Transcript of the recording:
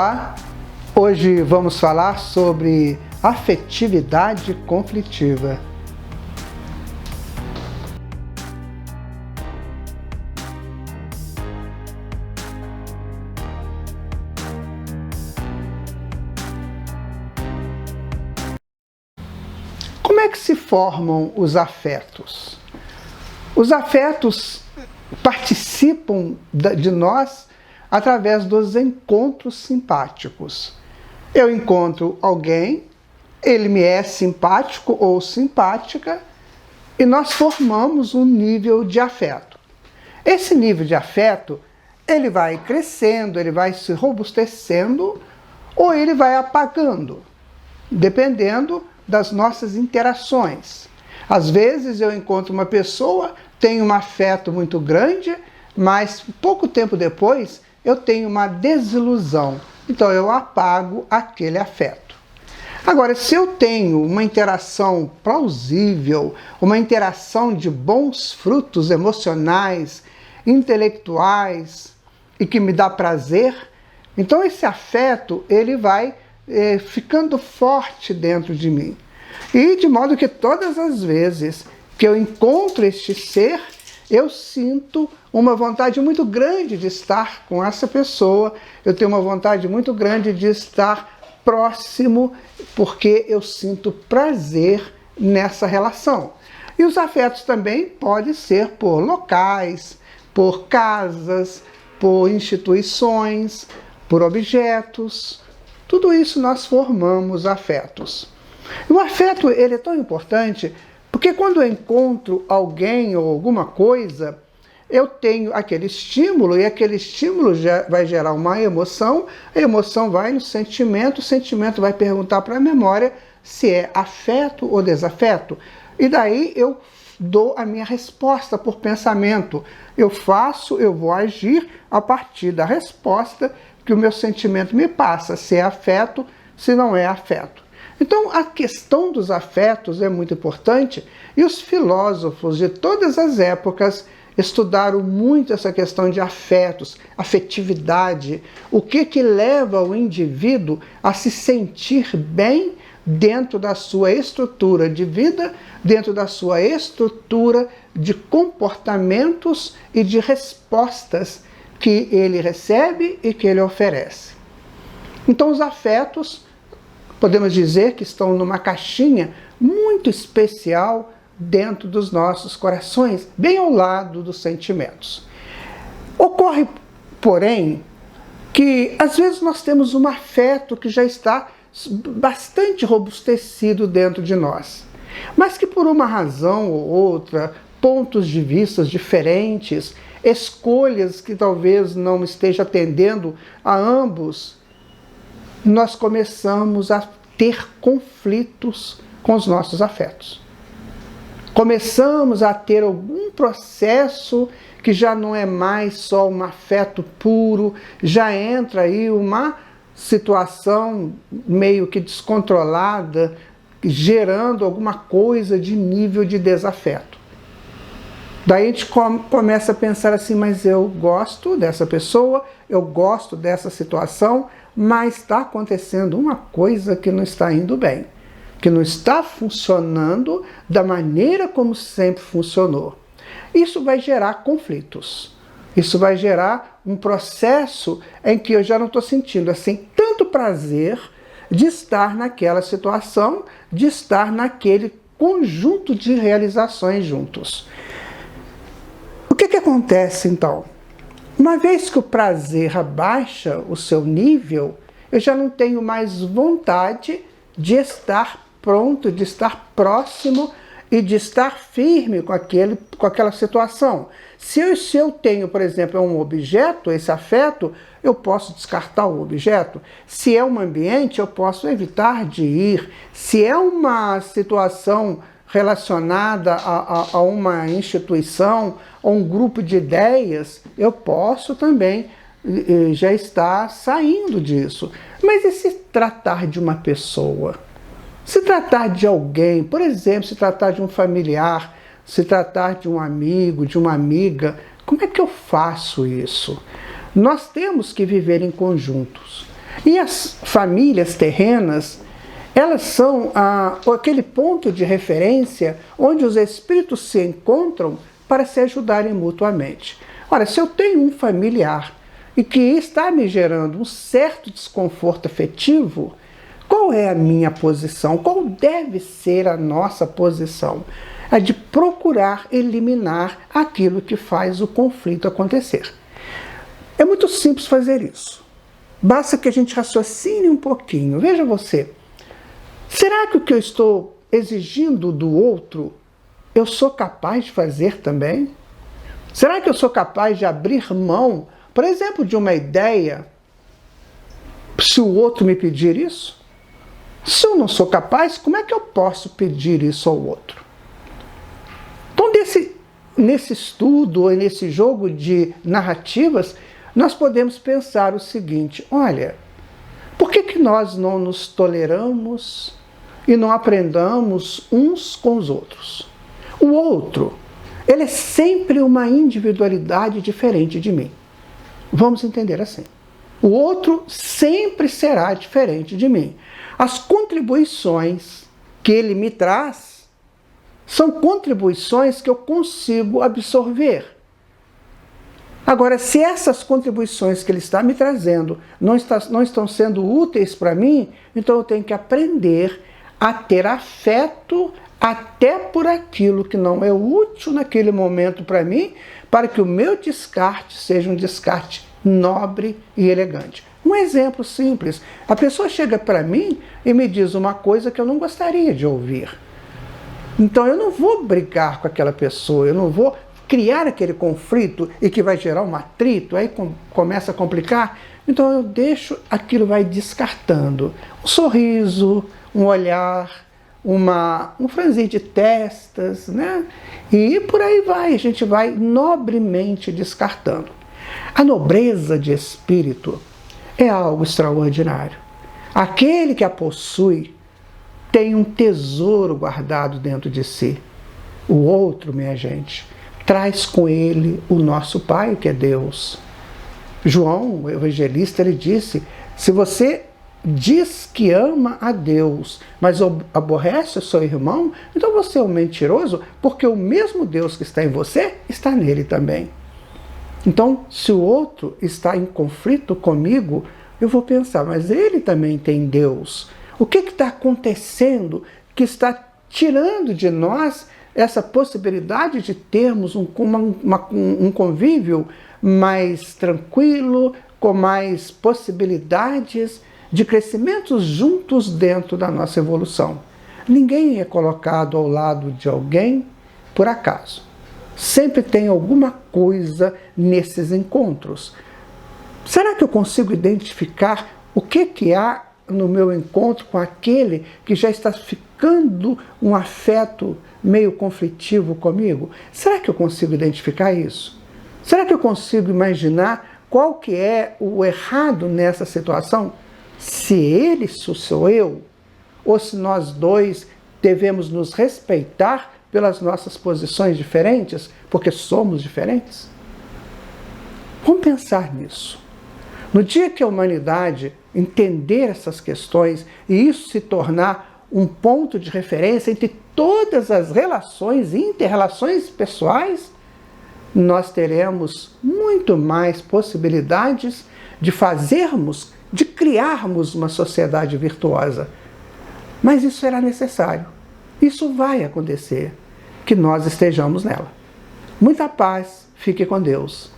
Olá, hoje vamos falar sobre afetividade conflitiva. Como é que se formam os afetos? Os afetos participam de nós através dos encontros simpáticos. Eu encontro alguém, ele me é simpático ou simpática, e nós formamos um nível de afeto. Esse nível de afeto, ele vai crescendo, ele vai se robustecendo, ou ele vai apagando, dependendo das nossas interações. Às vezes eu encontro uma pessoa, tenho um afeto muito grande, mas pouco tempo depois eu tenho uma desilusão. Então eu apago aquele afeto. Agora, se eu tenho uma interação plausível, uma interação de bons frutos emocionais, intelectuais e que me dá prazer, então esse afeto ele vai ficando forte dentro de mim. E de modo que todas as vezes que eu encontro este ser, eu sinto uma vontade muito grande de estar com essa pessoa, eu tenho uma vontade muito grande de estar próximo, porque eu sinto prazer nessa relação. E os afetos também podem ser por locais, por casas, por instituições, por objetos. Tudo isso nós formamos afetos. E o afeto ele é tão importante porque quando eu encontro alguém ou alguma coisa, eu tenho aquele estímulo e aquele estímulo vai gerar uma emoção, a emoção vai no sentimento, o sentimento vai perguntar para a memória se é afeto ou desafeto. E daí eu dou a minha resposta por pensamento. Eu vou agir a partir da resposta que o meu sentimento me passa, se é afeto, se não é afeto. Então, a questão dos afetos é muito importante e os filósofos de todas as épocas estudaram muito essa questão de afetos, afetividade, o que leva o indivíduo a se sentir bem dentro da sua estrutura de vida, dentro da sua estrutura de comportamentos e de respostas que ele recebe e que ele oferece. Então, os afetos podemos dizer que estão numa caixinha muito especial dentro dos nossos corações, bem ao lado dos sentimentos. Ocorre, porém, que às vezes nós temos um afeto que já está bastante robustecido dentro de nós, mas que por uma razão ou outra, pontos de vista diferentes, escolhas que talvez não esteja atendendo a ambos, nós começamos a ter conflitos com os nossos afetos. Começamos a ter algum processo que já não é mais só um afeto puro, já entra aí uma situação meio que descontrolada, gerando alguma coisa de nível de desafeto. Daí a gente começa a pensar assim, mas eu gosto dessa pessoa, eu gosto dessa situação, mas está acontecendo uma coisa que não está indo bem, que não está funcionando da maneira como sempre funcionou. Isso vai gerar conflitos. Isso vai gerar um processo em que eu já não estou sentindo assim tanto prazer de estar naquela situação, de estar naquele conjunto de realizações juntos. O que acontece então? Uma vez que o prazer abaixa o seu nível, eu já não tenho mais vontade de estar pronto, de estar próximo e de estar firme com aquela situação. Se eu tenho, por exemplo, um objeto, esse afeto, eu posso descartar o objeto. Se é um ambiente, eu posso evitar de ir. Se é uma situação relacionada a uma instituição, a um grupo de ideias, eu posso também já estar saindo disso. Mas e se tratar de uma pessoa? Se tratar de alguém, por exemplo, se tratar de um familiar, se tratar de um amigo, de uma amiga, como é que eu faço isso? Nós temos que viver em conjuntos. E as famílias terrenas, elas são aquele ponto de referência onde os espíritos se encontram para se ajudarem mutuamente. Ora, se eu tenho um familiar e que está me gerando um certo desconforto afetivo, qual é a minha posição? Qual deve ser a nossa posição? É de procurar eliminar aquilo que faz o conflito acontecer. É muito simples fazer isso. Basta que a gente raciocine um pouquinho. Veja você, será que o que eu estou exigindo do outro, eu sou capaz de fazer também? Será que eu sou capaz de abrir mão, por exemplo, de uma ideia, se o outro me pedir isso? Se eu não sou capaz, como é que eu posso pedir isso ao outro? Então, nesse estudo, ou nesse jogo de narrativas, nós podemos pensar o seguinte: olha, por que nós não nos toleramos e não aprendamos uns com os outros? O outro, ele é sempre uma individualidade diferente de mim. Vamos entender assim. O outro sempre será diferente de mim. As contribuições que ele me traz são contribuições que eu consigo absorver. Agora, se essas contribuições que ele está me trazendo não estão sendo úteis para mim, então eu tenho que aprender a ter afeto até por aquilo que não é útil naquele momento para mim, para que o meu descarte seja um descarte nobre e elegante. Um exemplo simples: a pessoa chega para mim e me diz uma coisa que eu não gostaria de ouvir. Então eu não vou brigar com aquela pessoa, eu não vou criar aquele conflito e que vai gerar um atrito, aí começa a complicar. Então eu deixo, aquilo vai descartando. Um sorriso, um olhar, um franzir de testas, né? E por aí vai, a gente vai nobremente descartando. A nobreza de espírito é algo extraordinário. Aquele que a possui tem um tesouro guardado dentro de si. O outro, minha gente, traz com ele o nosso Pai, que é Deus. João, o evangelista, ele disse: se você diz que ama a Deus, mas aborrece o seu irmão, então você é um mentiroso, porque o mesmo Deus que está em você está nele também. Então, se o outro está em conflito comigo, eu vou pensar, mas ele também tem Deus. O que está acontecendo que está tirando de nós essa possibilidade de termos um convívio mais tranquilo, com mais possibilidades de crescimentos juntos dentro da nossa evolução? Ninguém é colocado ao lado de alguém por acaso. Sempre tem alguma coisa nesses encontros. Será que eu consigo identificar o que há no meu encontro com aquele que já está ficando um afeto meio conflitivo comigo? Será que eu consigo identificar isso? Será que eu consigo imaginar qual que é o errado nessa situação? Se ele sou eu, ou se nós dois devemos nos respeitar pelas nossas posições diferentes, porque somos diferentes? Vamos pensar nisso. No dia que a humanidade entender essas questões e isso se tornar um ponto de referência entre todas as relações e inter-relações pessoais, nós teremos muito mais possibilidades de de criarmos uma sociedade virtuosa. Mas isso será necessário. Isso vai acontecer, que nós estejamos nela. Muita paz, fique com Deus.